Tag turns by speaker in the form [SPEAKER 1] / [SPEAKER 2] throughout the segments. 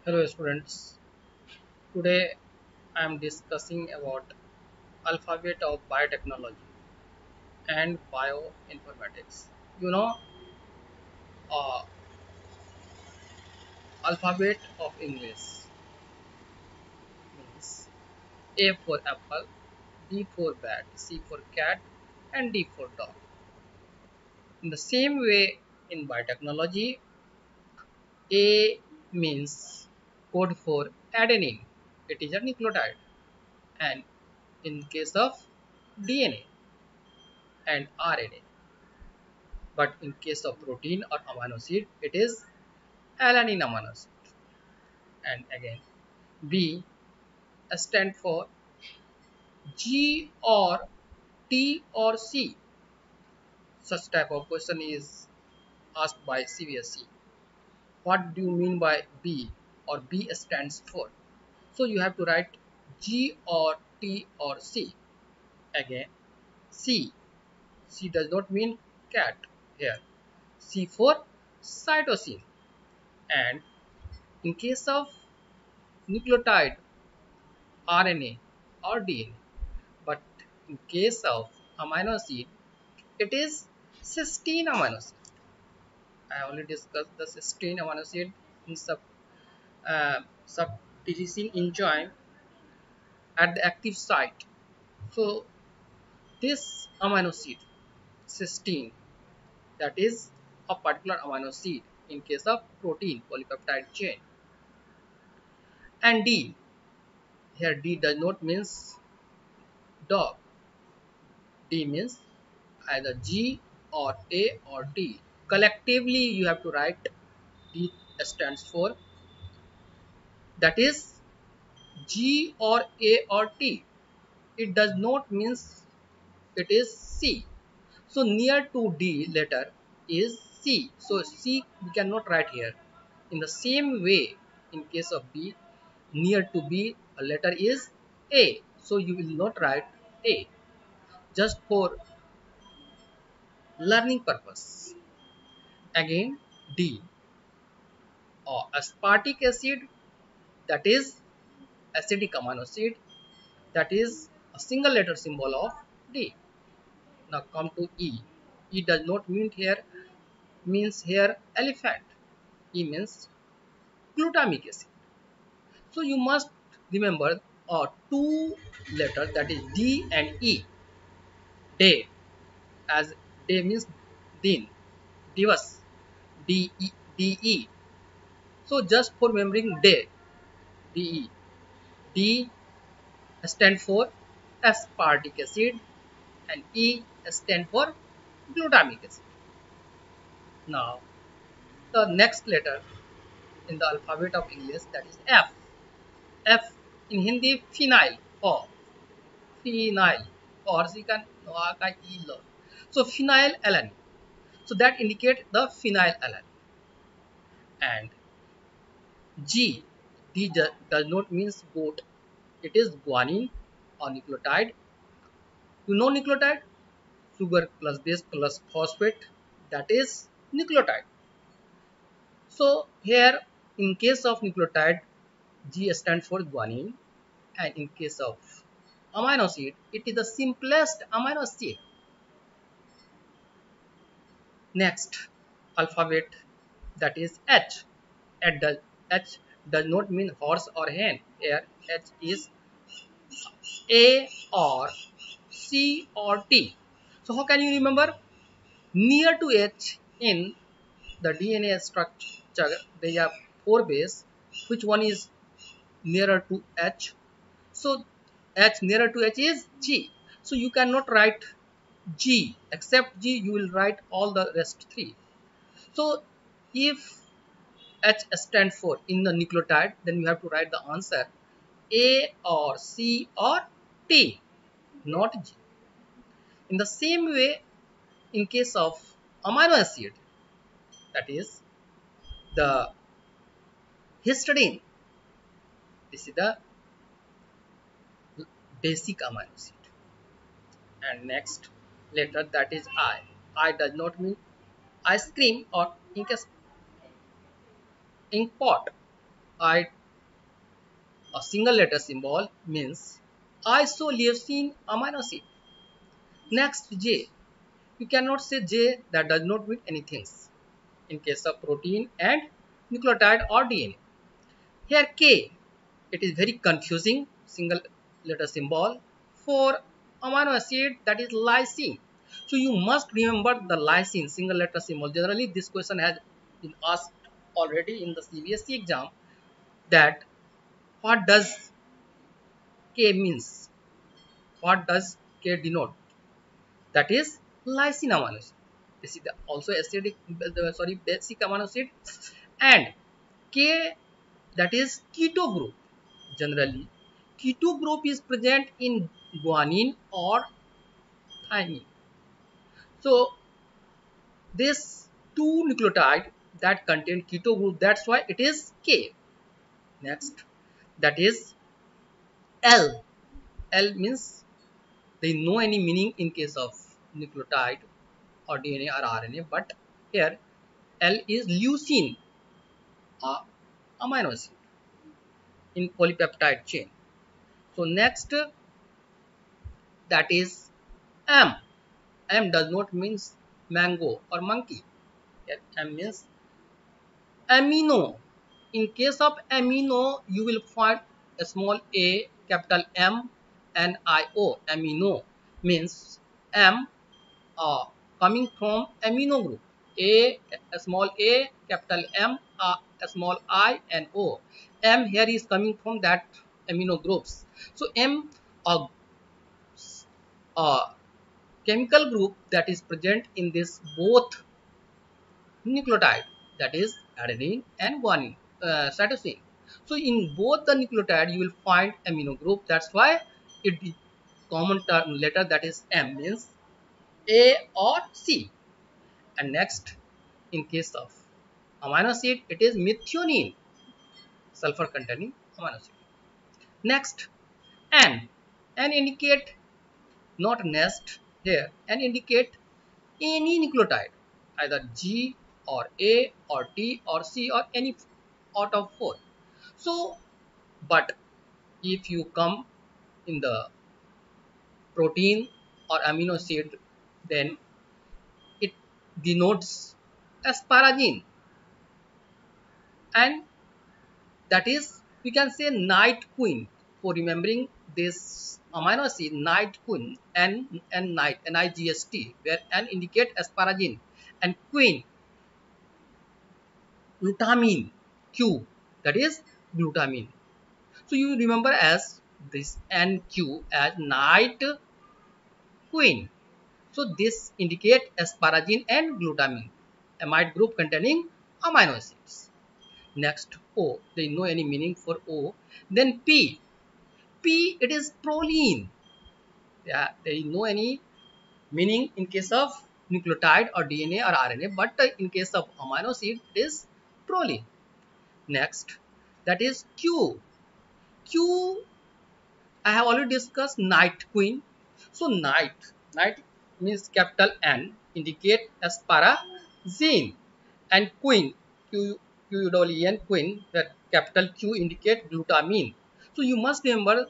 [SPEAKER 1] Hello students, today I am discussing about alphabet of biotechnology and bioinformatics. You know, uh, alphabet of English means A for apple, B for bat, C for cat and D for dog. In the same way in biotechnology, A means code for adenine. It is a nucleotide, and in case of DNA and RNA. But in case of protein or amino acid, it is alanine amino acid. And again, B stand for G or T or C. Such type of question is asked by CBSE. What do you mean by B or B stands for? So you have to write G or T or C. Again, C. C does not mean cat here. C for cytosine. And in case of nucleotide, RNA or DNA. But in case of amino acid, it is cysteine amino acid. I already discussed the cysteine amino acid in substitution enzyme at the active site. So this amino acid, cysteine, that is a particular amino acid in case of protein polypeptide chain. And D, here D does not means dog. D means either G or A or T. Collectively, you have to write D stands for, that is G or A or T. It does not means it is C. So near to D letter is C. So C we cannot write here. In the same way, in case of B, near to B a letter is A. So you will not write A. Just for learning purpose. Again D or aspartic acid, that is acidic amino acid, that is a single letter symbol of D. Now come to E. E does not means here elephant. E means glutamic acid. So you must remember two letters, that is D and E. Day, as day means din, divas, D E D E. So just for remembering day, D E. D stand for aspartic acid and E stand for glutamic acid. Now the next letter in the alphabet of English, that is F. F in Hindi phenyl or phenyl or you can so phenylalanine. So that indicate the phenylalanine. And G, does not means goat. It is guanine or nucleotide. You know nucleotide? Sugar plus base plus phosphate, that is nucleotide. So here in case of nucleotide, G stands for guanine, and in case of amino acid, it is the simplest amino acid. Next alphabet, that is H. H does not mean horse or hen. Here H is A or C or T. So how can you remember? Near to H in the DNA structure, they have four base. Which one is nearer to H? So H nearer to H is G. So you cannot write G. Except G, you will write all the rest three. So if H stands for in the nucleotide, then you have to write the answer A or C or T, not G. In the same way, in case of amino acid, that is the histidine, this is the basic amino acid. And next letter, that is I. I does not mean ice cream or ink pot. I a single letter symbol means isoleucine amino acid. Next, J. You cannot say J, that does not mean anything in case of protein and nucleotide or DNA. Here K, it is very confusing single letter symbol for amino acid, that is lysine. So you must remember the lysine single letter symbol. Generally this question has been asked already in the CBSE exam, that what does K means, what does K denote, that is lysine amino acid. This is also acidic, sorry, basic amino acid. And K, that is keto group. Generally keto group is present in guanine or thymine. So this two nucleotide that contain keto group, that's why it is K. Next, that is L. L means there is no any meaning in case of nucleotide or DNA or RNA, but here L is leucine, amino acid in polypeptide chain. So next, that is M. M does not means mango or monkey. Here M means amino. In case of amino, you will find a small a, capital M, and IO. Amino means M, coming from amino group. A small a, capital M, a small I, and O. M here is coming from that amino groups. So M, a chemical group that is present in this both nucleotide, that is adenine and guanine, cytosine. So in both the nucleotide you will find amino group, that's why it the common term letter, that is M, means A or C. And next, in case of amino acid, it is methionine, sulfur containing amino acid. Next, N. N indicate not nest here, and indicate any nucleotide, either G or A or T or C or any out of four. So, but if you come in the protein or amino acid, then it denotes asparagine, and that is, we can say night queen. For remembering this amino acid, night queen, and night, NIGST, where N indicate asparagine and queen glutamine, Q, that is glutamine. So you remember as this NQ as night queen. So this indicate asparagine and glutamine, amide group containing amino acids. Next, O, there is no any meaning for O. Then P, P, it is proline. Yeah, there is no any meaning in case of nucleotide or DNA or RNA, but in case of amino acid it is proline. Next, that is Q. Q, I have already discussed night queen. So night means capital N, indicate asparagine, and queen, Q-U-E-N, queen, that capital Q indicate glutamine. So you must remember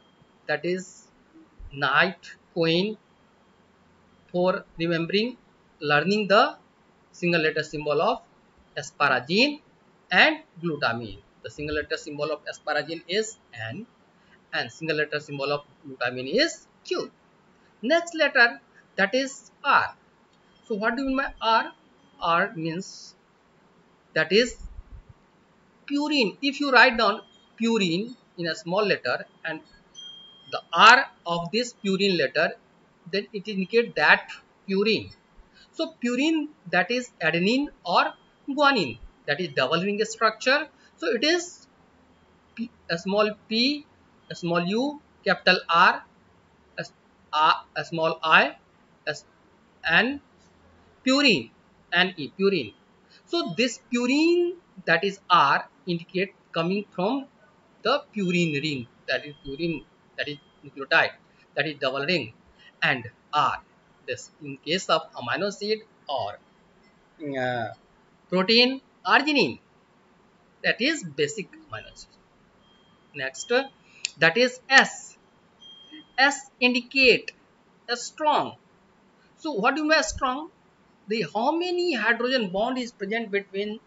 [SPEAKER 1] that is night queen for remembering, learning the single letter symbol of asparagine and glutamine. The single letter symbol of asparagine is N, and single letter symbol of glutamine is Q. Next letter, that is R. So what do you mean by R? R means, that is purine. If you write down purine in a small letter and the R of this purine letter, then it indicates that purine. So purine, that is adenine or guanine, that is double ring structure. So it is a small p, a small u, capital R, a small I, and purine, and E, purine. So this purine, that is R, indicate coming from the purine ring, that is purine, that is nucleotide, that is double ring, and R. This in case of amino acid or protein, arginine, that is basic amino acid. Next, that is S. S indicate a strong. So what do you mean strong? The how many hydrogen bond is present between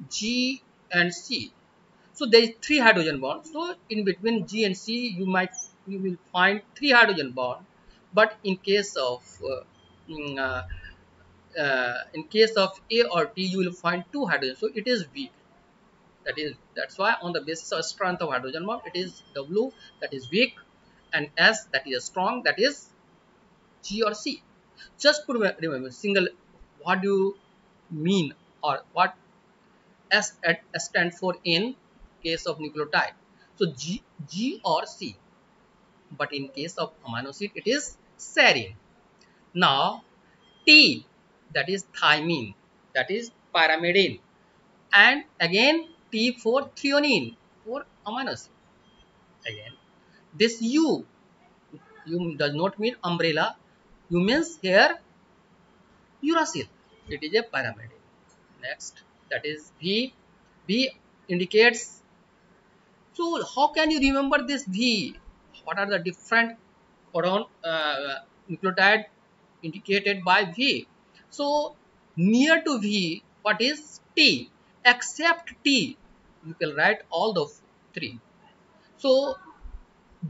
[SPEAKER 1] G and C? So there is three hydrogen bonds. So in between G and C, you will find three hydrogen bond. But in case of mm, uh, in case of A or T, you will find two hydrogen. So it is weak. That's why on the basis of strength of hydrogen bond, it is W, that is weak, and S, that is strong, that is G or C. Just put remember single. What do you mean, or what S stands for in case of nucleotide? So G or C. But in case of amino acid, it is serine. Now T, that is thymine, that is pyrimidine, and again T for threonine for amino acid. Again this U does not mean umbrella. U means here uracil. It is a pyrimidine. Next, that is V. V indicates. So how can you remember this V? What are the different codon nucleotide indicated by V? So near to V, what is T? Except T, you can write all the three. So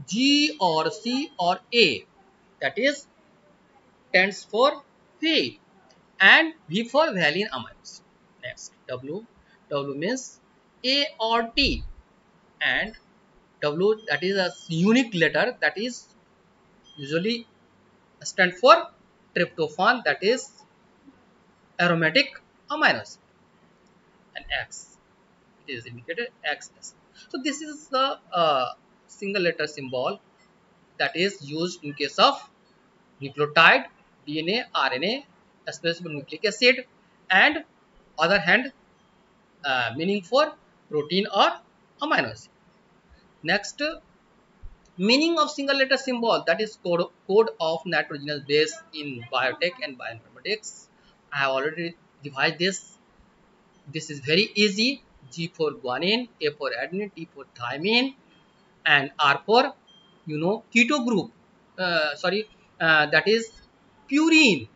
[SPEAKER 1] G or C or A, that is stands for V, and V for valine amines. Next, W. W means A or T, and W, that is a unique letter, that is usually stand for tryptophan, that is aromatic amino acid, and X, it is indicated XS. So this is the single letter symbol that is used in case of nucleotide, DNA, RNA, especially nucleic acid, and other hand meaning for protein or amino acid. Next, meaning of single letter symbol, that is code of nitrogenous base in biotech and bioinformatics. I have already devised this. This is very easy. G for guanine, A for adenine, T for thymine, and R for keto group. That is purine.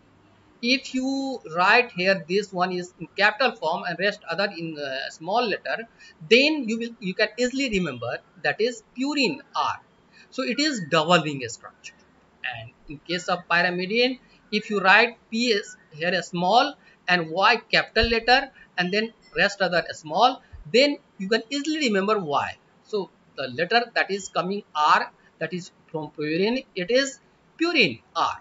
[SPEAKER 1] If you write here this one is in capital form and rest other in small letter, then you can easily remember that is purine R. So it is double ring structure. And in case of pyrimidine, if you write P is here a small and Y capital letter and then rest other small, then you can easily remember Y. So the letter that is coming R, that is from purine, it is purine R,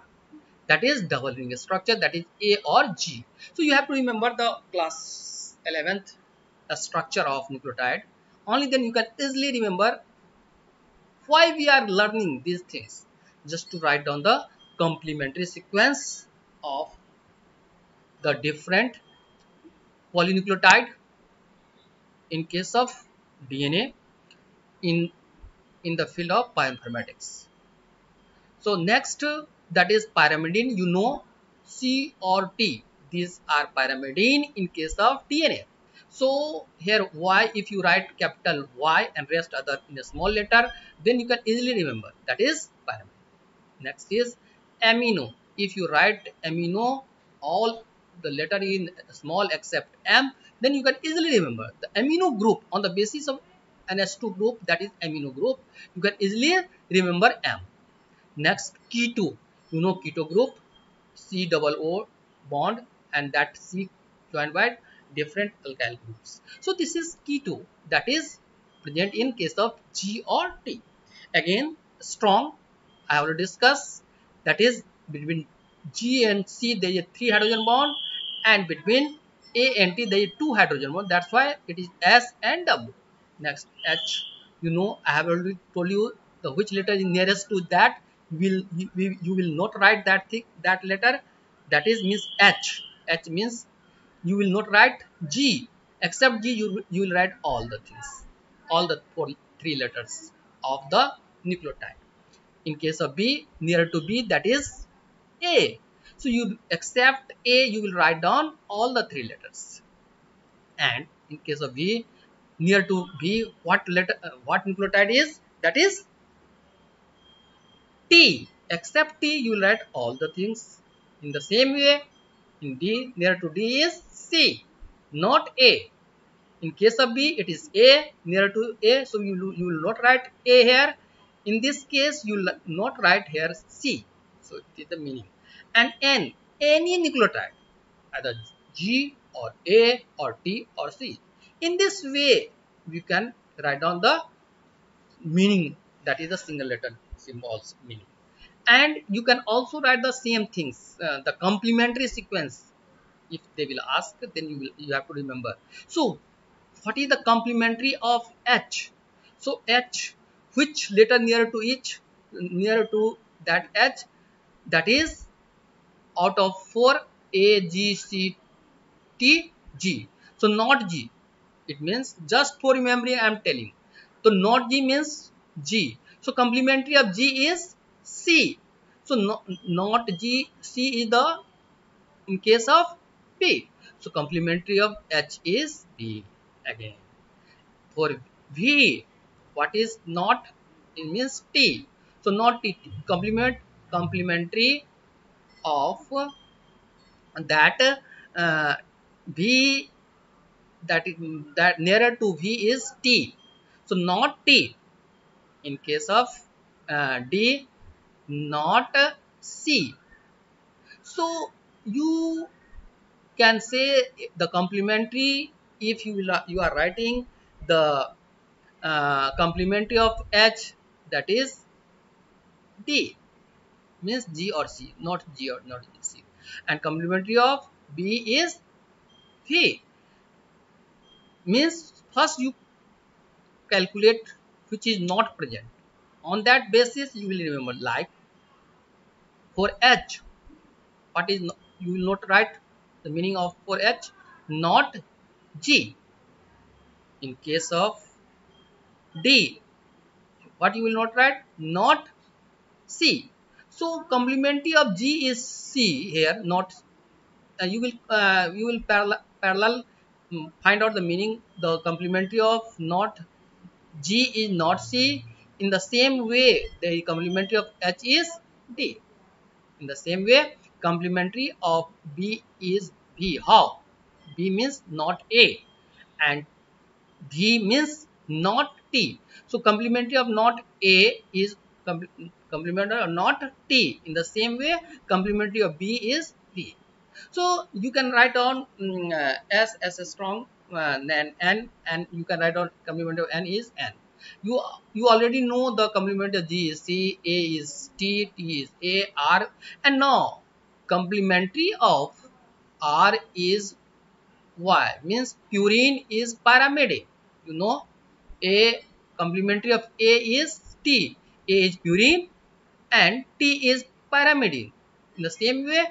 [SPEAKER 1] that is double ring structure, that is A or G. So you have to remember the class 11th structure of nucleotide. Only then you can easily remember why we are learning these things. Just to write down the complementary sequence of the different polynucleotide in case of DNA in the field of bioinformatics. So next, that is pyrimidine. C or T. These are pyrimidine in case of DNA. So here Y, if you write capital Y and rest other in a small letter, then you can easily remember that is pyrimidine. Next is amino. If you write amino all the letter in small except M, then you can easily remember the amino group on the basis of NH2 group, that is amino group. You can easily remember M. Next, keto. Keto group, C double O bond, and that C joined by different alkyl groups. So this is keto, that is present in case of G or T. Again, strong, I already discussed, that is between G and C there is a 3 hydrogen bond, and between A and T there is 2 hydrogen bond. That's why it is S and W. Next, H. I have already told you the which letter is nearest to that. You will not write that letter, that is means H. H means you will not write G, except G you will write all the things, all the three letters of the nucleotide. In case of B, nearer to B, that is A. So you accept A, you will write down all the three letters. And in case of B, near to B, what nucleotide is? that is T. Except T, you will write all the things in the same way. In D, near to D is C, not A. In case of B, it is A, near to A, so you will not write A here. In this case, you will not write here C. So it is the meaning. And N, any nucleotide, either G or A or T or C. In this way, we can write down the meaning, that is the single letter symbols meaning. And you can also write the same things, the complementary sequence. If they will ask, then you have to remember. So what is the complementary of H? So H, which letter nearer to that H, that is out of 4, A, G, C, T, G. So not G. It means, just for remembering I am telling. So not G means G. So complementary of G is C. So not G, C is the in case of B. So complementary of H is B again. For V, what is not? It means T. So not T. Complementary of that V, that is that nearer to V is T. So not T. In case of D, not C. So you can say the complementary, if you are writing the complementary of H, that is D, means G or C, not G or not C. And complementary of B is V, means first you calculate which is not present. On that basis you will remember. Like for H, what is you will not write the meaning of for H, not G. In case of D, what you will not write, not C. So complementary of G is C here, not you will parallel find out the meaning. The complementary of not G is not C. In the same way, the complementary of H is D. In the same way, complementary of B is B. How? B means not A, and V means not T. So complementary of not A is complementary of not T. In the same way, complementary of B is V. So you can write on S as a strong, then N, and you can write on complementary of N is N. You already know the complementary of G is C, A is T, T is A, R, and now complementary of R is Y, means purine is pyrimidine. You know, A complementary of A is T. A is purine and T is pyrimidine. In the same way,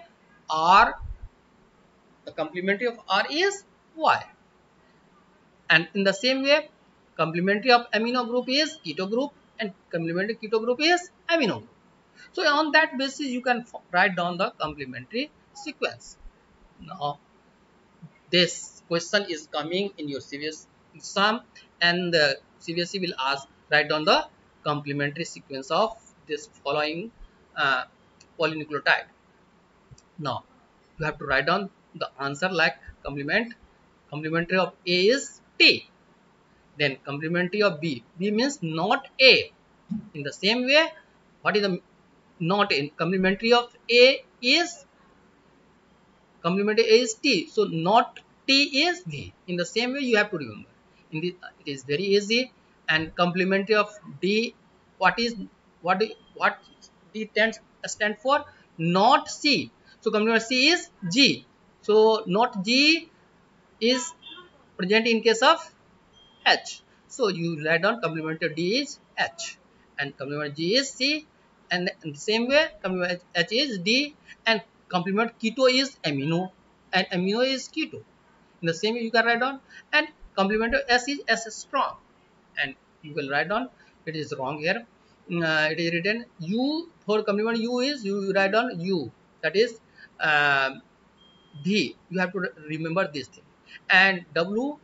[SPEAKER 1] R, the complementary of R is Y. And in the same way, complementary of amino group is keto group and complementary keto group is amino group. So on that basis, you can write down the complementary sequence. Now, this question is coming in your CBS exam, and the CBSE will ask, write down the complementary sequence of this following polynucleotide. Now you have to write down the answer like complementary of A is T, then complementary of B means not A. In the same way, what is the not in complementary of A is complementary A is T, so not T is V. In the same way, you have to remember. In the, it is very easy. And complementary of D, what is what D stand for? Not C. So complementary C is G. So not G is present in case of H. So you write down complementary of D is H, and complementary G is C, and in the same way complementary H is D, and complement keto is amino, and amino is keto. In the same way you can write down, and complement of S is S strong, and you will write down. It is wrong here. It is written U. For complement U is you write down U, that is V. You have to remember this thing. And W,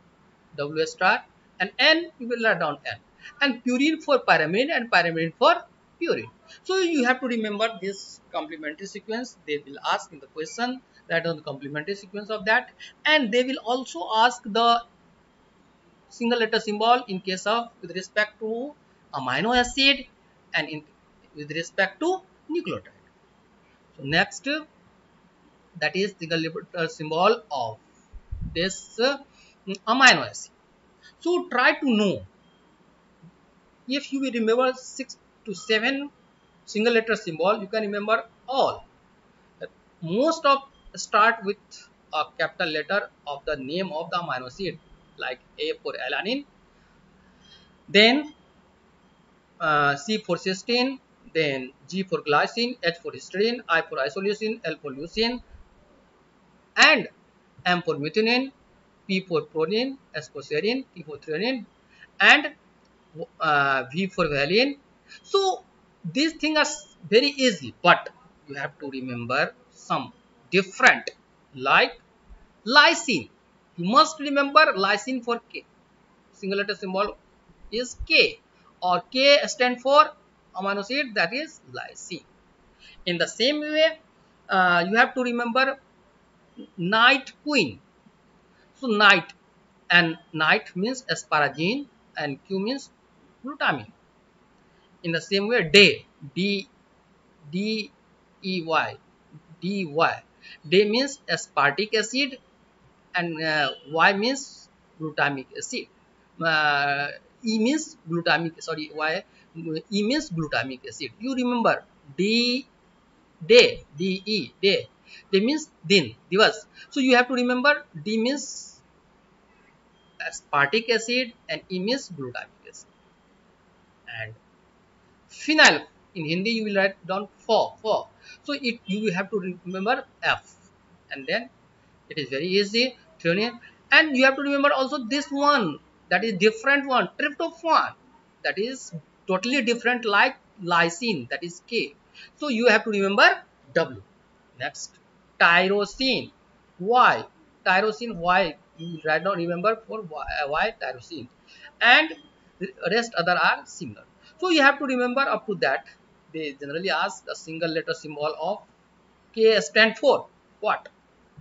[SPEAKER 1] W star, and N, you will write down N. and purine for pyrimidine and pyrimidine for purine. So you have to remember this complementary sequence. They will ask in the question that on the complementary sequence of that, and they will also ask the single letter symbol in case of with respect to amino acid and in with respect to nucleotide. So next, that is single letter symbol of this amino acid. So try to know, if you will remember 6 to 7 single letter symbol, you can remember all. Most of start with a capital letter of the name of the amino acid, like A for alanine, then C for cysteine, then G for glycine, H for histidine, I for isoleucine, L for leucine, and M for methionine, P for proline, S for serine, T for threonine, and V for valine. So these things are very easy, but you have to remember some different, like lysine. You must remember lysine for K. Single letter symbol is K, or K stand for amino acid, that is lysine. In the same way, you have to remember night queen. So night, and night means asparagine and Q means glutamine. In the same way, day, D D E Y, D Y. Day means aspartic acid and Y means glutamic acid. Uh, E means glutamic, sorry, Y, E means glutamic acid. You remember D, day, D E, day. Day means din, divas. So you have to remember D means aspartic acid and E means glutamic acid. And phenyl, in Hindi you will write down for. So it you will have to remember F, and then it is very easy, threonine. And you have to remember also this one, that is different one, tryptophan, that is totally different, like lysine, that is K. So you have to remember W. Next, tyrosine, Y, tyrosine, Y, you write down, remember for Y tyrosine, and rest other are similar. So you have to remember up to that. They generally ask a single letter symbol of K stand for what?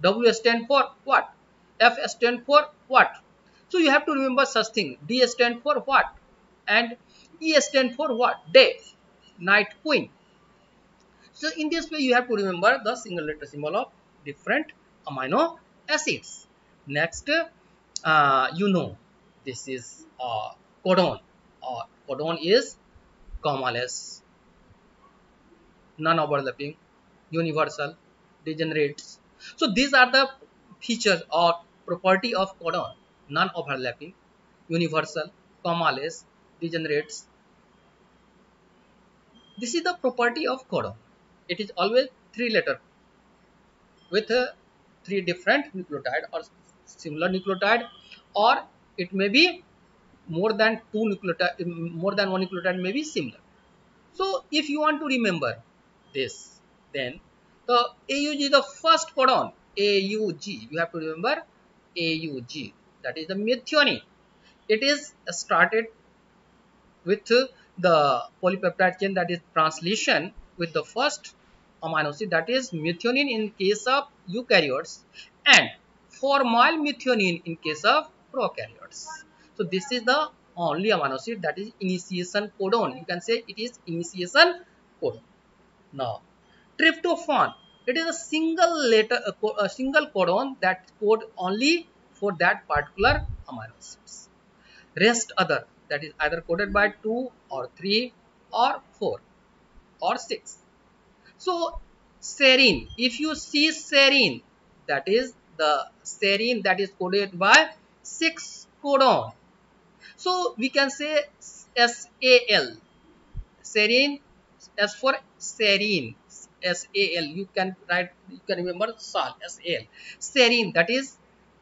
[SPEAKER 1] W stand for what? F stand for what? So you have to remember such thing. D stand for what? And E stand for what? Day, night, queen. So in this way you have to remember the single letter symbol of different amino acids. Next, you know, this is codon. Codon is commaless, non-overlapping, universal, degenerates. So these are the features or property of codon: non-overlapping, universal, commaless, degenerates. This is the property of codon. It is always three letter with three different nucleotide or similar nucleotide, or it may be more than two nucleotide, more than one nucleotide may be similar. So if you want to remember this, then the AUG is the first codon. AUG, you have to remember AUG, that is the methionine. It is started with the polypeptide chain, that is translation with the first amino acid, that is methionine in case of eukaryotes, and formyl methionine in case of prokaryotes. So this is the only amino acid that is initiation codon. You can say it is initiation codon. Now tryptophan, it is a single letter, a single codon that code only for that particular amino acids. Rest other, that is either coded by 2 or 3 or 4 or 6. So serine, if you see serine, that is the serine that is coded by 6 codon. So we can say SAL, serine, as for serine, SAL, you can write, you can remember sal, SAL, serine, that is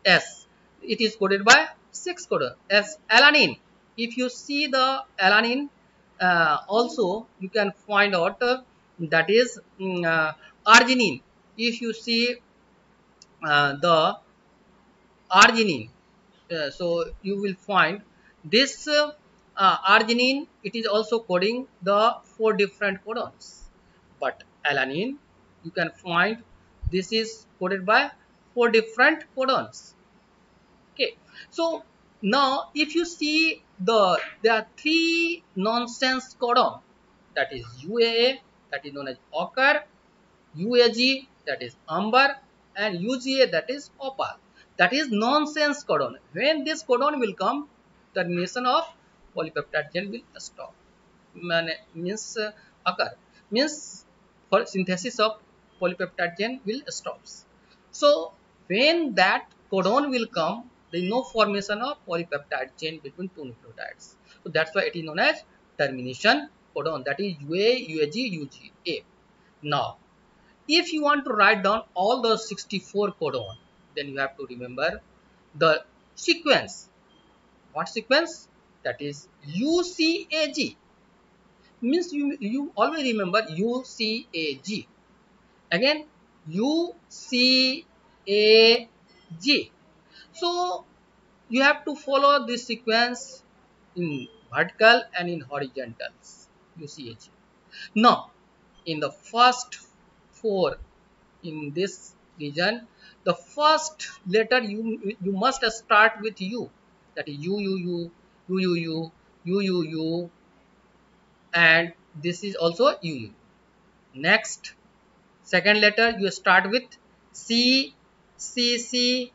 [SPEAKER 1] S, it is coded by 6 codon. As alanine, if you see the alanine, also you can find out that is arginine. If you see the arginine, so you will find this arginine, it is also coding the 4 different codons, but alanine, you can find this is coded by 4 different codons. Okay, so now if you see there are 3 nonsense codon, that is UAA, that is known as ochre, UAG, that is amber, and UGA, that is opal. That is nonsense codon. When this codon will come, termination of polypeptide chain will stop. Means occur. Means for synthesis of polypeptide chain will stops. So when that codon will come, there is no formation of polypeptide chain between 2 nucleotides. So that's why it is known as termination codon. That is UA, UAG, UGA. Now, if you want to write down all the 64 codon, then you have to remember the sequence. What sequence? That is UCAG. Means you always remember UCAG. Again UCAG. So you have to follow this sequence in vertical and in horizontals. UCAG. Now, in the first 4 in this region, the first letter you must start with U. That is U, U, U, U, U, U, U, U, U, and this is also U, U. Next, second letter you start with C, C, C,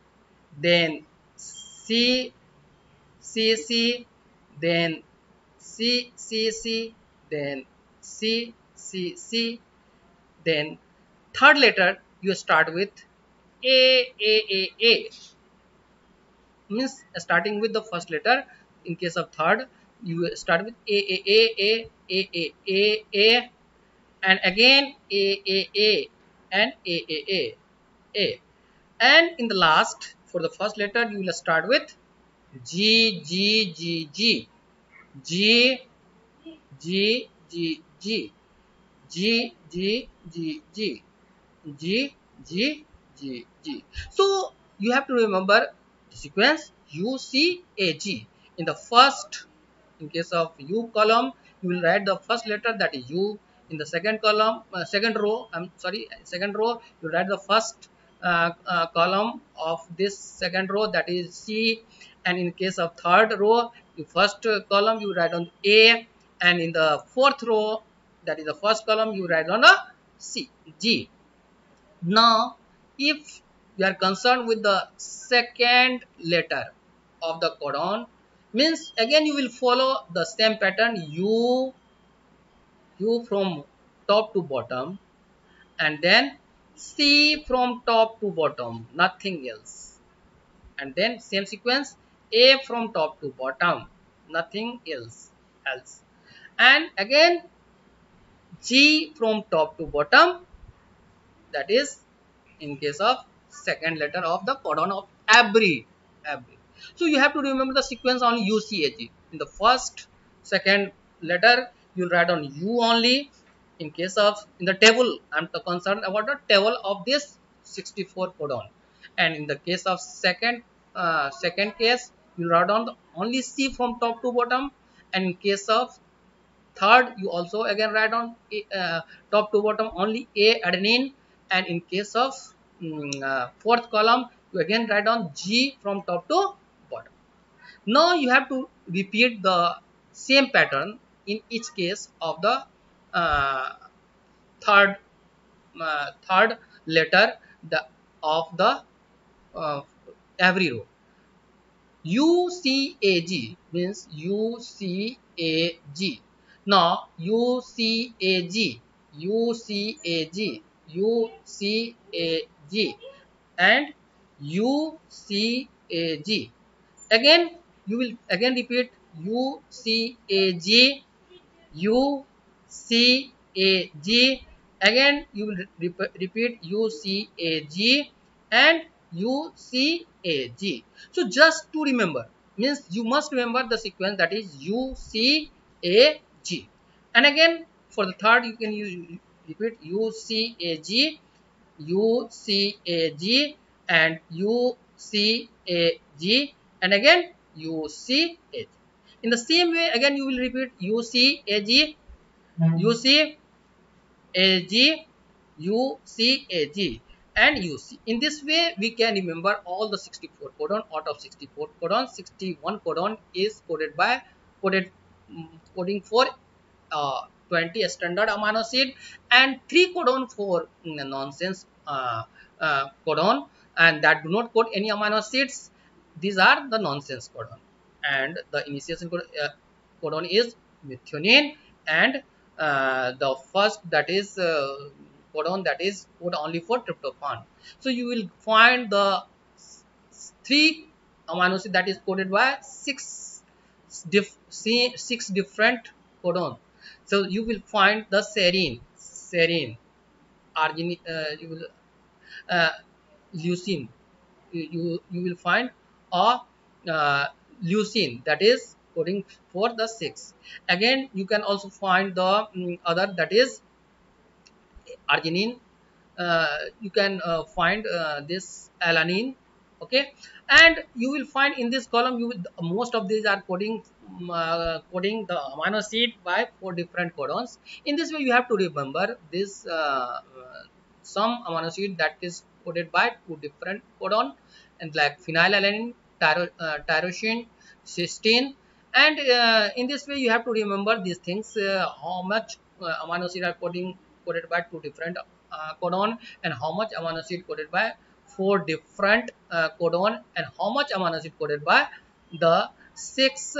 [SPEAKER 1] then C, C, C, then C, C, C, then C, C, C, then third letter you start with A. Means starting with the first letter. In case of third, you start with A, and again A, and A. And in the last, for the first letter, you will start with G, G, G, G, G, G, G, G, G, G, G, G, G, G, G, G. So you have to remember the sequence U, C, A, G. In the first, in case of U column, you will write the first letter, that is U. In the second column, second row, you write the first column of this second row, that is C. And in case of third row, the first column you write on A, and in the fourth row, that is the first column, you write on a G. Now, if we are concerned with the second letter of the codon, means again you will follow the same pattern, U from top to bottom, and then C from top to bottom, nothing else. And then same sequence, A from top to bottom, nothing else. And again G from top to bottom, that is in case of second letter of the codon of every. So you have to remember the sequence on UCAG. In the first, second letter, you will write on U only. In case of, in the table, I am concerned about the table of this 64 codon. And in the case of second case, you write on only C from top to bottom. And in case of third, you also again write on top to bottom only A adenine. And in case of fourth column, you again write on G from top to bottom. Now you have to repeat the same pattern in each case of the uh, third third letter of the uh, every row. UCAG means UCAG. Now UCAG, UCAG, UCAG, and UCAG. Again, you will again repeat UCAG, UCAG. Again, you will repeat UCAG and UCAG. So just to remember, means you must remember the sequence, that is UCAG. And again, for the third, you can repeat UCAG, UCAG, and UCAG, and again UCAG. In the same way, again you will repeat UCAG, UC AG, UCAG, and UC. In this way, we can remember all the 64 codon. Out of 64 codon, 61 codon is coded coding for 20 standard amino acid, and 3 codon for nonsense codon, and that do not code any amino acids. These are the nonsense codon, and the initiation codon is methionine, and the first, that is codon, that is code only for tryptophan. So you will find the 3 amino acid that is coded by 6 different codon. So you will find the serine, arginine, you will uh, leucine, you will find a leucine, that is coding for the 6. Again you can also find the other, that is arginine. You can find this alanine. Okay, and you will find in this column, most of these are coding the amino acid by 4 different codons. In this way you have to remember this some amino acid that is coded by 2 different codon, and like phenylalanine, tyrosine, cysteine. And in this way you have to remember these things, how much amino acid are coded by 2 different codon, and how much amino acid coded by 4 different codon, and how much amino acid coded by the 6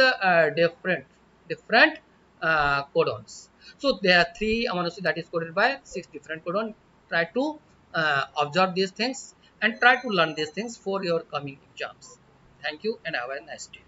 [SPEAKER 1] different codons. So there are 3 amino acid that is coded by 6 different codon. Try to observe these things and try to learn these things for your coming exams. Thank you and have a nice day.